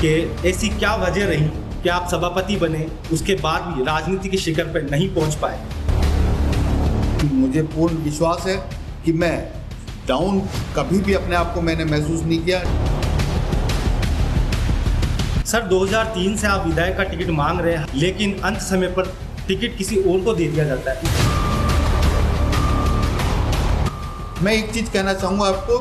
कि ऐसी क्या वजह रही कि आप सभापति बने, उसके बाद भी राजनीति के शिखर पर नहीं पहुंच पाए? मुझे पूर्ण विश्वास है कि मैं डाउन कभी भी अपने आप को मैंने महसूस नहीं किया। सर, 2003 से आप विधायक का टिकट मांग रहे हैं, लेकिन अंत समय पर टिकट किसी और को दे दिया जाता है। मैं एक चीज कहना चाहूंगा आपको।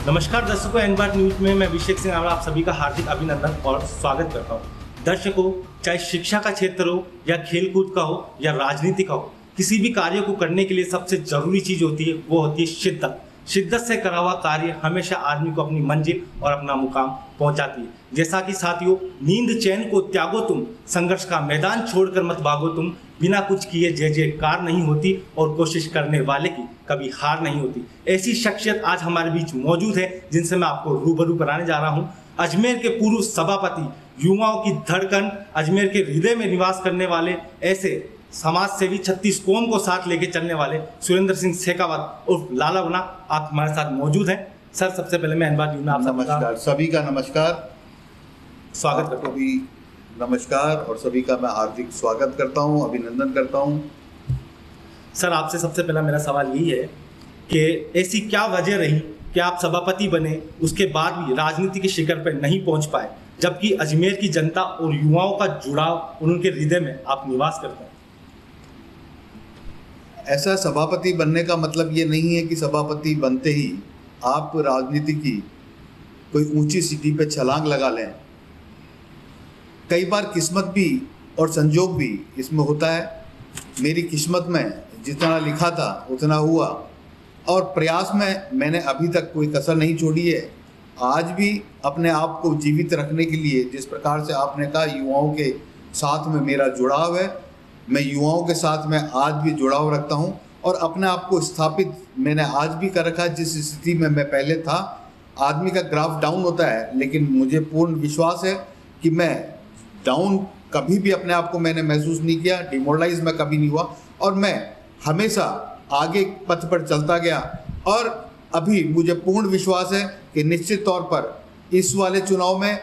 नमस्कार दर्शकों, एन बार न्यूज में मैं अभिषेक सिंह रावल आप सभी का हार्दिक अभिनंदन और स्वागत करता हूं। दर्शकों, चाहे शिक्षा का क्षेत्र हो या खेलकूद का हो या राजनीति का हो, किसी भी कार्य को करने के लिए सबसे जरूरी चीज होती है वो होती है शिद्दत। शिद्दत से करा हुआ कार्य हमेशा आदमी को अपनी मंजिल और अपना मुकाम पहुंचाती है। जैसा कि साथियों, नींद चैन को त्यागो तुम, संघर्ष का मैदान छोड़कर मत भागो तुम, बिना कुछ किए जय जयकार नहीं होती और कोशिश करने वाले की कभी हार नहीं होती। ऐसी शख्सियत आज हमारे बीच मौजूद है जिनसे मैं आपको रूबरू कराने जा रहा हूं। अजमेर के पूर्व सभापति, युवाओं की धड़कन, अजमेर के हृदय में निवास करने वाले ऐसे समाज सेवी 36 कौम को साथ लेके चलने वाले सुरेंद्र सिंह शेखावत उर्फ लाला बना आप हमारे साथ मौजूद हैं। सर, सबसे पहले मैं अनबार न्यूज में आप नमस्कार, सभी का नमस्कार, स्वागत करता हूँ। भी नमस्कार और सभी का मैं हार्दिक स्वागत करता हूँ, अभिनंदन करता हूँ। सर, आपसे सबसे पहला मेरा सवाल यही है कि ऐसी क्या वजह रही कि आप सभापति बने, उसके बाद भी राजनीति के शिखर पर नहीं पहुंच पाए, जबकि अजमेर की जनता और युवाओं का जुड़ाव उनके हृदय में आप निवास करते हैं? ऐसा सभापति बनने का मतलब ये नहीं है कि सभापति बनते ही आप राजनीति की कोई ऊंची सीढ़ी पे छलांग लगा लें। कई बार किस्मत भी और संजोग भी इसमें होता है। मेरी किस्मत में जितना लिखा था उतना हुआ और प्रयास में मैंने अभी तक कोई कसर नहीं छोड़ी है। आज भी अपने आप को जीवित रखने के लिए, जिस प्रकार से आपने कहा युवाओं के साथ में मेरा जुड़ाव है, मैं युवाओं के साथ में आज भी जुड़ाव रखता हूं और अपने आप को स्थापित मैंने आज भी कर रखा है जिस स्थिति में मैं पहले था। आदमी का ग्राफ डाउन होता है, लेकिन मुझे पूर्ण विश्वास है कि मैं डाउन कभी भी अपने आप को मैंने महसूस नहीं किया, डिमोरलाइज मैं कभी नहीं हुआ और मैं हमेशा आगे पथ पर चलता गया। और अभी मुझे पूर्ण विश्वास है कि निश्चित तौर पर इस वाले चुनाव में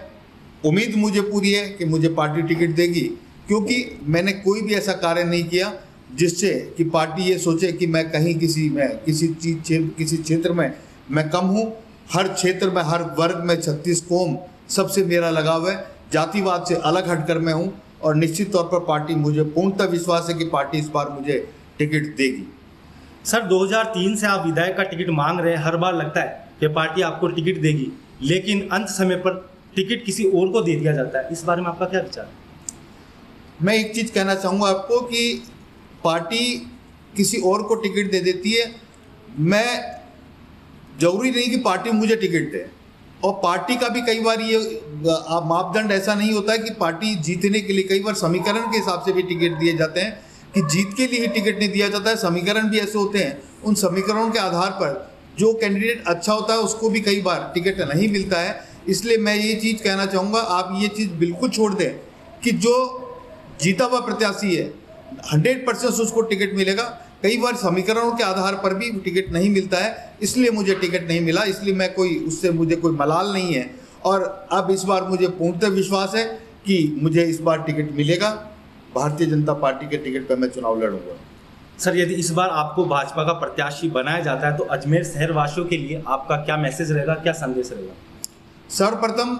उम्मीद मुझे पूरी है कि मुझे पार्टी टिकट देगी, क्योंकि मैंने कोई भी ऐसा कार्य नहीं किया जिससे कि पार्टी ये सोचे कि मैं कहीं किसी क्षेत्र में मैं कम हूँ। हर क्षेत्र में, हर वर्ग में 36 कौम सबसे मेरा लगाव है। जातिवाद से अलग हटकर मैं हूँ और निश्चित तौर पर पार्टी, मुझे पूर्णतः विश्वास है कि पार्टी इस बार मुझे टिकट देगी। सर, 2003 से आप विधायक का टिकट मांग रहे हैं। हर बार लगता है कि पार्टी आपको टिकट देगी, लेकिन अंत समय पर टिकट किसी और को दे दिया जाता है। इस बारे में आपका क्या विचार है? मैं एक चीज़ कहना चाहूँगा आपको कि पार्टी किसी और को टिकट दे देती है। मैं जरूरी नहीं कि पार्टी मुझे टिकट दे, और पार्टी का भी कई बार ये मापदंड ऐसा नहीं होता है कि पार्टी जीतने के लिए, कई बार समीकरण के हिसाब से भी टिकट दिए जाते हैं कि जीत के लिए ही टिकट नहीं दिया जाता है। समीकरण भी ऐसे होते हैं, उन समीकरणों के आधार पर जो कैंडिडेट अच्छा होता है उसको भी कई बार टिकट नहीं मिलता है। इसलिए मैं ये चीज़ कहना चाहूँगा, आप ये चीज़ बिल्कुल छोड़ दें कि जो जीता हुआ प्रत्याशी है 100% उसको टिकट मिलेगा। कई बार समीकरणों के आधार पर भी टिकट नहीं मिलता है, इसलिए मुझे टिकट नहीं मिला। इसलिए मैं उससे मुझे कोई मलाल नहीं है और अब इस बार मुझे पूर्णतः विश्वास है कि मुझे इस बार टिकट मिलेगा। भारतीय जनता पार्टी के टिकट पर मैं चुनाव लड़ूंगा। सर, यदि इस बार आपको भाजपा का प्रत्याशी बनाया जाता है तो अजमेर शहर वासियों के लिए आपका क्या मैसेज रहेगा, क्या संदेश रहेगा? सर्वप्रथम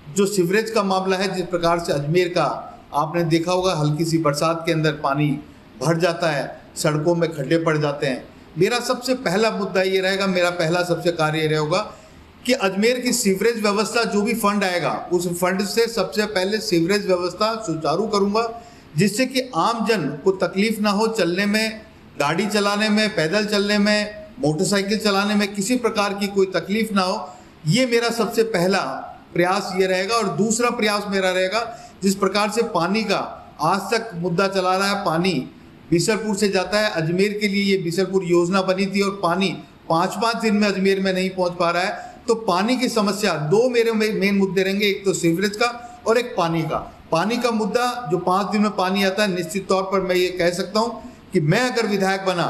जो सीवरेज का मामला है, जिस प्रकार से अजमेर का आपने देखा होगा, हल्की सी बरसात के अंदर पानी भर जाता है, सड़कों में खड्डे पड़ जाते हैं। मेरा सबसे पहला मुद्दा ये रहेगा, मेरा पहला सबसे कार्य ये रहेगा कि अजमेर की सीवरेज व्यवस्था, जो भी फंड आएगा उस फंड से सबसे पहले सीवरेज व्यवस्था सुचारू करूंगा, जिससे कि आम जन को तकलीफ ना हो, चलने में, गाड़ी चलाने में, पैदल चलने में, मोटरसाइकिल चलाने में किसी प्रकार की कोई तकलीफ ना हो। ये मेरा सबसे पहला प्रयास ये रहेगा। और दूसरा प्रयास मेरा रहेगा, जिस प्रकार से पानी का आज तक मुद्दा चला रहा है, पानी बीसलपुर से जाता है अजमेर के लिए, ये बीसलपुर योजना बनी थी और पानी 5-5 दिन में अजमेर में नहीं पहुंच पा रहा है। तो पानी की समस्या, दो मेरे मेन मुद्दे रहेंगे, एक तो सीवरेज का और एक पानी का। पानी का मुद्दा, जो 5 दिन में पानी आता है, निश्चित तौर पर मैं ये कह सकता हूँ कि मैं अगर विधायक बना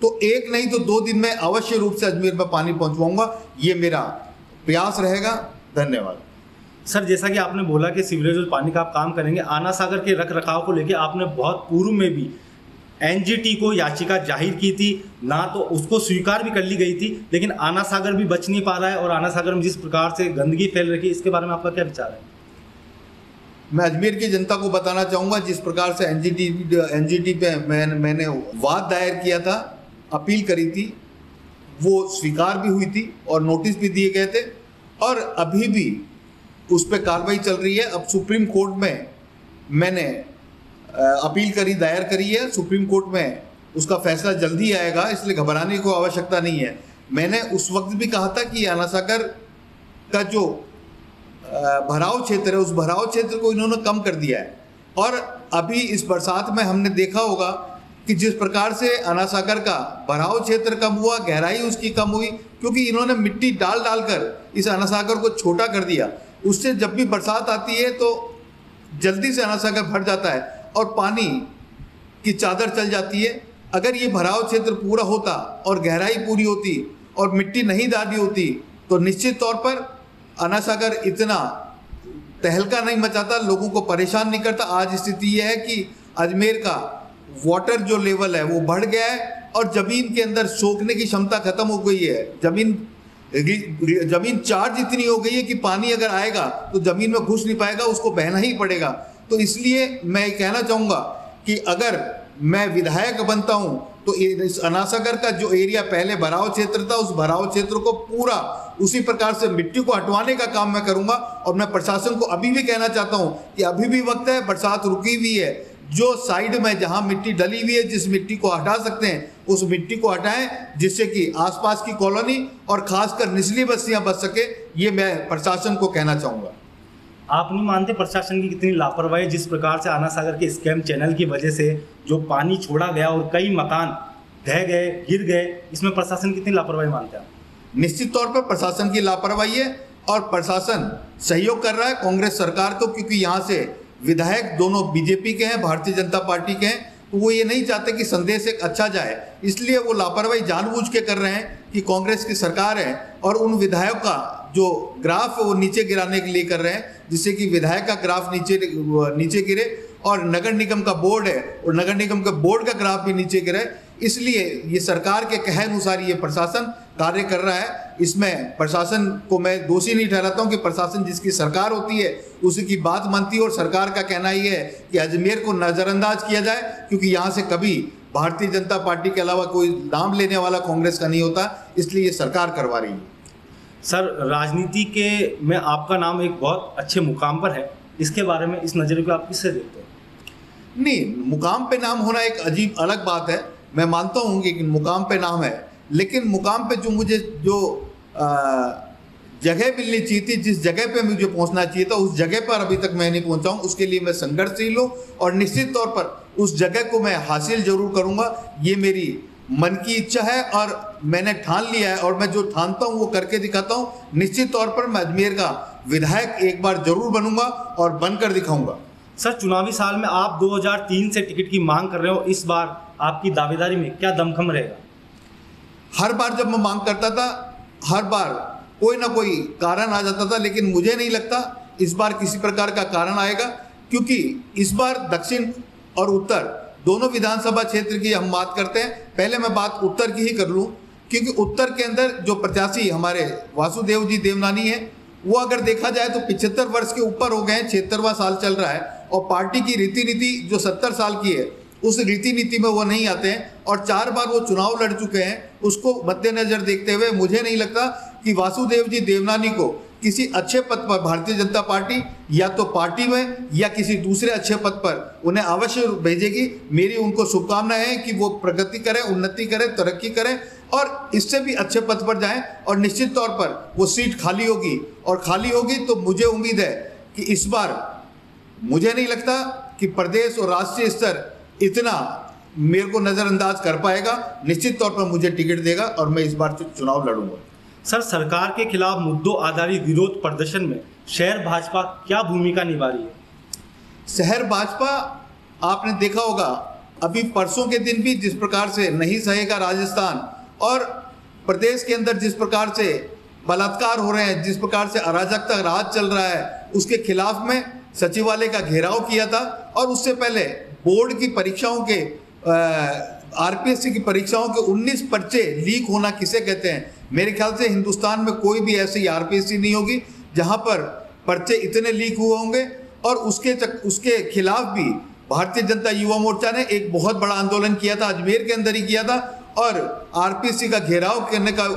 तो 1 नहीं तो 2 दिन में अवश्य रूप से अजमेर में पानी पहुंचवाऊंगा। ये मेरा प्रयास रहेगा। धन्यवाद। सर, जैसा कि आपने बोला कि सीवरेज और पानी का आप काम करेंगे, आना सागर के रख रखाव को लेकर आपने बहुत पूर्व में भी एनजीटी को याचिका जाहिर की थी, ना तो उसको स्वीकार भी कर ली गई थी, लेकिन आना सागर भी बच नहीं पा रहा है और आना सागर में जिस प्रकार से गंदगी फैल रही है, इसके बारे में आपका क्या विचार है? मैं अजमेर की जनता को बताना चाहूँगा, जिस प्रकार से एनजीटी पे मैंने वाद दायर किया था, अपील करी थी, वो स्वीकार भी हुई थी और नोटिस भी दिए गए थे और अभी भी उस पर कार्रवाई चल रही है। अब सुप्रीम कोर्ट में मैंने अपील दायर करी है, सुप्रीम कोर्ट में उसका फैसला जल्दी आएगा, इसलिए घबराने की आवश्यकता नहीं है। मैंने उस वक्त भी कहा था कि आना सागर का जो भराव क्षेत्र है, उस भराव क्षेत्र को इन्होंने कम कर दिया है और अभी इस बरसात में हमने देखा होगा कि जिस प्रकार से आना सागर का भराव क्षेत्र कम हुआ, गहराई उसकी कम हुई, क्योंकि इन्होंने मिट्टी डाल कर इस आना सागर को छोटा कर दिया। उससे जब भी बरसात आती है तो जल्दी से आना सागर भर जाता है और पानी की चादर चल जाती है। अगर ये भराव क्षेत्र पूरा होता और गहराई पूरी होती और मिट्टी नहीं डाली होती तो निश्चित तौर पर आना सागर इतना तहलका नहीं मचाता, लोगों को परेशान नहीं करता। आज स्थिति यह है कि अजमेर का वाटर जो लेवल है वो बढ़ गया है और ज़मीन के अंदर सोखने की क्षमता खत्म हो गई है। ज़मीन चार्ज इतनी हो गई है कि पानी अगर आएगा तो ज़मीन में घुस नहीं पाएगा, उसको बहना ही पड़ेगा। तो इसलिए मैं कहना चाहूँगा कि अगर मैं विधायक बनता हूँ तो इस आना सागर का जो एरिया पहले भराव क्षेत्र था, उस भराव क्षेत्र को पूरा उसी प्रकार से मिट्टी को हटवाने का काम मैं करूँगा। और मैं प्रशासन को अभी भी कहना चाहता हूँ कि अभी भी वक्त है, बरसात रुकी हुई है, जो साइड में जहाँ मिट्टी डली हुई है, जिस मिट्टी को हटा सकते हैं उस मिट्टी को हटाएं, जिससे कि आसपास की कॉलोनी और खासकर निचली बस्तियाँ बच सके। ये मैं प्रशासन को कहना चाहूँगा। आप नहीं मानते प्रशासन की कितनी लापरवाही, जिस प्रकार से आना सागर के स्कैम चैनल की वजह से जो पानी छोड़ा गया और कई मकान ढह गए, गिर गए, इसमें प्रशासन कितनी लापरवाही मानते हैं? निश्चित तौर पर प्रशासन की लापरवाही है और प्रशासन सहयोग कर रहा है कांग्रेस सरकार को, क्योंकि यहाँ से विधायक दोनों बीजेपी के हैं, भारतीय जनता पार्टी के हैं, तो वो ये नहीं चाहते कि संदेश एक अच्छा जाए, इसलिए वो लापरवाही जानबूझ के कर रहे हैं कि कांग्रेस की सरकार है और उन विधायक का जो ग्राफ है वो नीचे गिराने के लिए कर रहे हैं, जिससे कि विधायक का ग्राफ नीचे गिरे और नगर निगम का बोर्ड है और नगर निगम के बोर्ड का ग्राफ भी नीचे गिरे। इसलिए ये सरकार के कहे अनुसार ये प्रशासन कार्य कर रहा है। इसमें प्रशासन को मैं दोषी नहीं ठहराता हूँ कि प्रशासन जिसकी सरकार होती है उसी की बात मानती है और सरकार का कहना ये है कि अजमेर को नज़रअंदाज किया जाए, क्योंकि यहाँ से कभी भारतीय जनता पार्टी के अलावा कोई नाम लेने वाला कांग्रेस का नहीं होता, इसलिए ये सरकार करवा रही है। सर, राजनीति के में आपका नाम एक बहुत अच्छे मुकाम पर है, इसके बारे में, इस नज़रिए को आप किससे देखते हैं? नहीं, मुकाम पे नाम होना एक अजीब अलग बात है। मैं मानता हूँ कि मुकाम पे नाम है, लेकिन मुकाम पे जो मुझे जगह मिलनी चाहिए थी, जिस जगह पे मुझे पहुँचना चाहिए था, उस जगह पर अभी तक मैं नहीं पहुँचा हूँ। उसके लिए मैं संघर्षशील हूँ और निश्चित तौर पर उस जगह को मैं हासिल जरूर करूँगा। ये मेरी मन की इच्छा है और मैंने ठान लिया है और मैं जो ठानता हूँ वो करके दिखाता हूँ। निश्चित तौर पर मैं अजमेर का विधायक एक बार जरूर बनूंगा और बनकर दिखाऊंगा। सर, चुनावी साल में आप 2003 से टिकट की मांग कर रहे हो, इस बार आपकी दावेदारी में क्या दमखम रहेगा? हर बार जब मैं मांग करता था, हर बार कोई ना कोई कारण आ जाता था, लेकिन मुझे नहीं लगता इस बार किसी प्रकार का कारण आएगा, क्योंकि इस बार दक्षिण और उत्तर दोनों विधानसभा क्षेत्र की हम बात करते हैं। पहले मैं बात उत्तर की ही कर लूँ, क्योंकि उत्तर के अंदर जो प्रत्याशी हमारे वासुदेव जी देवनानी है, वो अगर देखा जाए तो 75 वर्ष के ऊपर हो गए हैं, 76वां साल चल रहा है और पार्टी की रीति नीति जो 70 साल की है उस रीति नीति में वो नहीं आते हैं और 4 बार वो चुनाव लड़ चुके हैं। उसको मद्देनजर देखते हुए मुझे नहीं लगता कि वासुदेव जी देवनानी को किसी अच्छे पद पर भारतीय जनता पार्टी या तो पार्टी में या किसी दूसरे अच्छे पद पर उन्हें अवश्य भेजेगी। मेरी उनको शुभकामनाएं हैं कि वो प्रगति करें, उन्नति करें, तरक्की करें और इससे भी अच्छे पद पर जाएं और निश्चित तौर पर वो सीट खाली होगी और खाली होगी तो मुझे उम्मीद है कि इस बार मुझे नहीं लगता कि प्रदेश और राष्ट्रीय स्तर इतना मेरे को नज़रअंदाज कर पाएगा। निश्चित तौर पर मुझे टिकट देगा और मैं इस बार चुनाव लड़ूंगा। सर, सरकार के खिलाफ मुद्दों आधारित विरोध प्रदर्शन में शहर भाजपा क्या भूमिका निभा रही है? शहर भाजपा, आपने देखा होगा अभी परसों के दिन भी जिस प्रकार से नहीं सहेगा राजस्थान और प्रदेश के अंदर जिस प्रकार से बलात्कार हो रहे हैं, जिस प्रकार से अराजकता राज चल रहा है, उसके खिलाफ में सचिवालय का घेराव किया था। और उससे पहले बोर्ड की परीक्षाओं के आरपीएससी की परीक्षाओं के 19 पर्चे लीक होना किसे कहते हैं? मेरे ख्याल से हिंदुस्तान में कोई भी ऐसी आरपीएससी नहीं होगी जहां पर पर्चे इतने लीक हुए होंगे। और उसके खिलाफ भी भारतीय जनता युवा मोर्चा ने एक बहुत बड़ा आंदोलन किया था, अजमेर के अंदर ही किया था, और आरपीएससी का घेराव करने का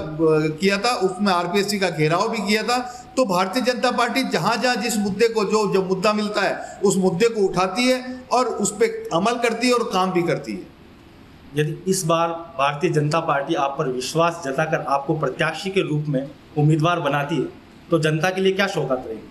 किया था, उसमें आरपीएससी का घेराव भी किया था। तो भारतीय जनता पार्टी जहां जहां जिस मुद्दे को जो मुद्दा मिलता है उस मुद्दे को उठाती है और उस पर अमल करती है और काम भी करती है। यदि इस बार भारतीय जनता पार्टी आप पर विश्वास जताकर आपको प्रत्याशी के रूप में उम्मीदवार बनाती है तो जनता के लिए क्या सौगात रहेगी?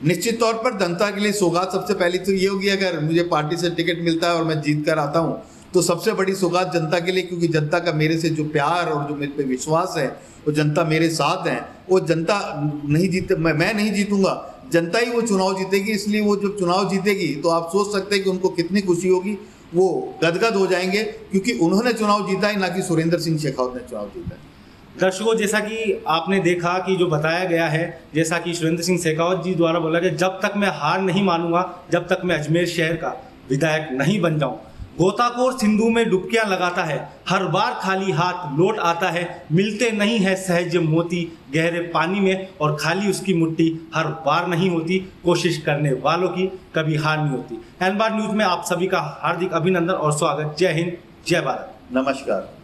निश्चित तौर पर जनता के लिए सौगात सबसे पहली तो ये होगी, अगर मुझे पार्टी से टिकट मिलता है और मैं जीत कर आता हूँ तो सबसे बड़ी सौगात जनता के लिए, क्योंकि जनता का मेरे से जो प्यार और जो मेरे पे विश्वास है, वो जनता मेरे साथ है। वो जनता नहीं जीते, मैं नहीं जीतूंगा, जनता ही वो चुनाव जीतेगी। इसलिए वो जब चुनाव जीतेगी तो आप सोच सकते हैं कि उनको कितनी खुशी होगी, वो गदगद हो जाएंगे, क्योंकि उन्होंने चुनाव जीता है, ना कि सुरेंद्र सिंह शेखावत ने चुनाव जीता है। दर्शकों, जैसा कि आपने देखा कि जो बताया गया है, जैसा कि सुरेंद्र सिंह शेखावत जी द्वारा बोला गया, जब तक मैं हार नहीं मानूंगा, जब तक मैं अजमेर शहर का विधायक नहीं बन जाऊं। गोताखोर सिंधु में डुबकियां लगाता है, हर बार खाली हाथ लौट आता है, मिलते नहीं है सहज मोती गहरे पानी में, और खाली उसकी मुट्ठी हर बार नहीं होती, कोशिश करने वालों की कभी हार नहीं होती। एन बार न्यूज में आप सभी का हार्दिक अभिनंदन और स्वागत। जय हिंद, जय भारत। नमस्कार।